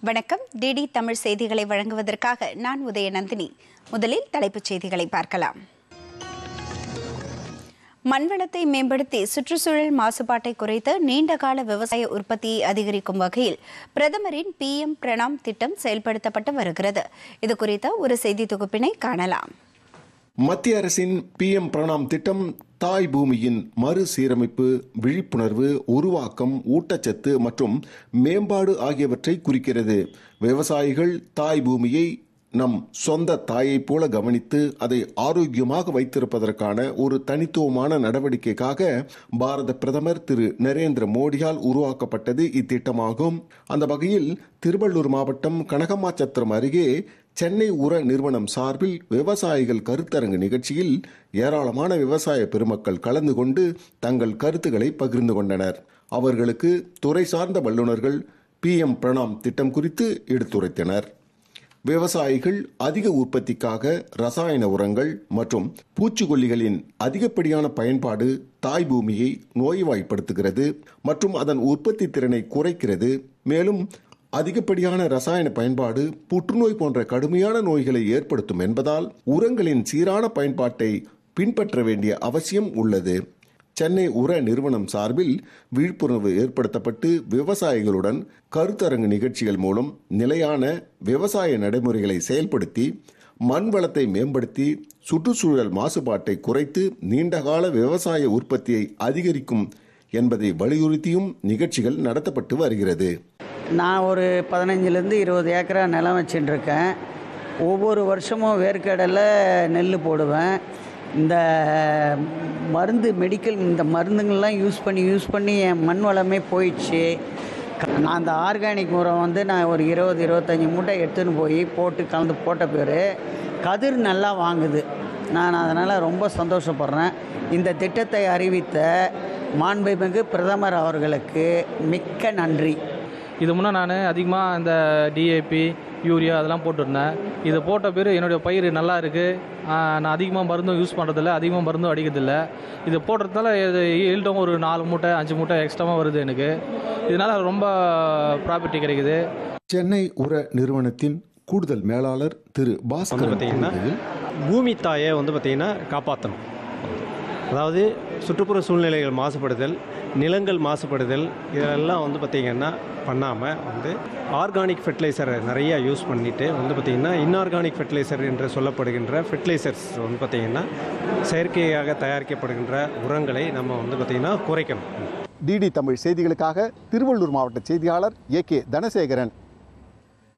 வணக்கம். டிடி தமிழ் செய்திகளை வழங்குவதற்காக நான் உதயநந்தினி. முதலில் தலைப்புச் செய்திகளை பார்க்கலாம். மண்வளத்தை மேம்படுத்தி சுற்றுச்சூழல் மாசுபாட்டை குறைத்து நீண்டகால விவசாய உற்பத்தியை அதிகரிக்கும் வகையில் பிரதமரின் PM பிரணாம் திட்டம் செயல்படுத்தப்பட்டு வருகிறது. இது குறித்த ஒரு செய்தி தொகுப்பினை காணலாம். மத்திய அரசின் PM பிரணாம் திட்டம் தாய் பூமியின் மறுசீரமைப்பு, விழிப்புணர்வு, உருவாக்கம், ஊட்டச்சத்து மற்றும் மேம்பாடு ஆகியவற்றை குறிக்கிறது. விவசாயிகள் தாய் பூமியை நம் சொந்த தாயைப் போல கவனித்து அதை ஆரோக்கியமாக வைத்திருப்பதற்கான ஒரு தனித்துவமான நடவடிக்கைக்காக பாரத பிரதமர் திரு நரேந்திர மோடியால் உருவாக்கப்பட்டது இத்திட்டமாகும். அந்த வகையில் திருவள்ளூர் மாவட்டம் கனகம்மாச்சத்திரம் அருகே சென்னை உர நிறுவனம் சார்பில் விவசாயிகள் கருத்தரங்கு நிகழ்ச்சியில் ஏராளமான விவசாய பெருமக்கள் கலந்து கொண்டு தங்கள் கருத்துக்களை பகிர்ந்து கொண்டனர். அவர்களுக்கு துறை சார்ந்த வல்லுநர்கள் PM பிரணாம் திட்டம் குறித்து எடுத்துரைத்தனர். விவசாயிகள் அதிக உற்பத்திக்காக ரசாயன உரங்கள் மற்றும் பூச்சிக்கொல்லிகளின் அதிகப்படியான பயன்பாடு தாய் பூமியை நோய்வாய்ப்படுத்துகிறது மற்றும் அதன் உற்பத்தி திறனை குறைக்கிறது. மேலும் அதிகப்படியான ரசாயன பயன்பாடு புற்றுநோய் போன்ற கடுமையான நோய்களை ஏற்படுத்தும் என்பதால் உரங்களின் சீரான பயன்பாட்டை பின்பற்ற வேண்டிய அவசியம் உள்ளது. சென்னை உர நிறுவனம் சார்பில் விழிப்புணர்வு ஏற்படுத்தப்பட்டு விவசாயிகளுடன் கருத்தரங்கு நிகழ்ச்சிகள் மூலம் நிலையான விவசாய நடைமுறைகளை செயல்படுத்தி மண் வளத்தை மேம்படுத்தி சுற்றுச்சூழல் மாசுபாட்டை குறைத்து நீண்டகால விவசாய உற்பத்தியை அதிகரிக்கும் என்பதை வலியுறுத்தியும் நிகழ்ச்சிகள் நடத்தப்பட்டு வருகிறது. நான் ஒரு 15 to 20 ஏக்கரா நிலம் வச்சுட்டு இருக்கேன். ஒவ்வொரு வருஷமும் வேர்க்கடலை நெல் போடுவேன். இந்த மருந்து இந்த மருந்துங்கள்லாம் யூஸ் பண்ணி என் மண் வளமே போயிடுச்சு. நான் அந்த ஆர்கானிக் உரம் நான் ஒரு 20-25 மூட்டை எடுத்துன்னு போய் கலந்து போட்ட பேர் கதிர் நல்லா வாங்குது. நான் அதனால் ரொம்ப சந்தோஷப்படுறேன். இந்த திட்டத்தை அறிவித்த மாண்புமிகு பிரதமர் அவர்களுக்கு மிக்க நன்றி. இது முன்னே நான் அதிகமாக இந்த DAP, யூரியா அதெல்லாம் போட்டுருந்தேன். இதை போட்ட பேர் என்னுடைய பயிர் நல்லா இருக்குது. நான் அதிகமாக மருந்தும் யூஸ் பண்ணுறதில்ல, அதிகமாக மருந்தும் அடிக்கிறதில்ல. இது போடுறதுனால ஈல்டும் ஒரு 4 மூட்டை 5 மூட்டை எக்ஸ்ட்ராவாக வருது எனக்கு. இதனால் ரொம்ப ப்ராஃபிட் கிடைக்குது. சென்னை உர நிறுவனத்தின் கூடுதல் மேலாளர் திரு பாஸ்கர் பார்த்தீங்கன்னா பூமி தாயை பார்த்திங்கன்னா காப்பாற்றணும். அதாவது சுற்றுப்புற சூழ்நிலைகள் மாசுபடுதல், நிலங்கள் மாசுபடுதல், இதெல்லாம் பார்த்திங்கன்னா பண்ணாமல் ஆர்கானிக் ஃபெர்டிலைசரை நிறையா யூஸ் பண்ணிவிட்டு பார்த்திங்கன்னா இன்ஆர்கானிக் ஃபெர்டிலைசர் என்று சொல்லப்படுகின்ற ஃபெர்டிலைசர்ஸ் பார்த்திங்கன்னா செயற்கையாக தயாரிக்கப்படுகின்ற உரங்களை நம்ம பார்த்திங்கன்னா குறைக்கணும். டிடி தமிழ் செய்திகளுக்காக திருவள்ளூர் மாவட்ட செய்தியாளர் AK தனசேகரன்.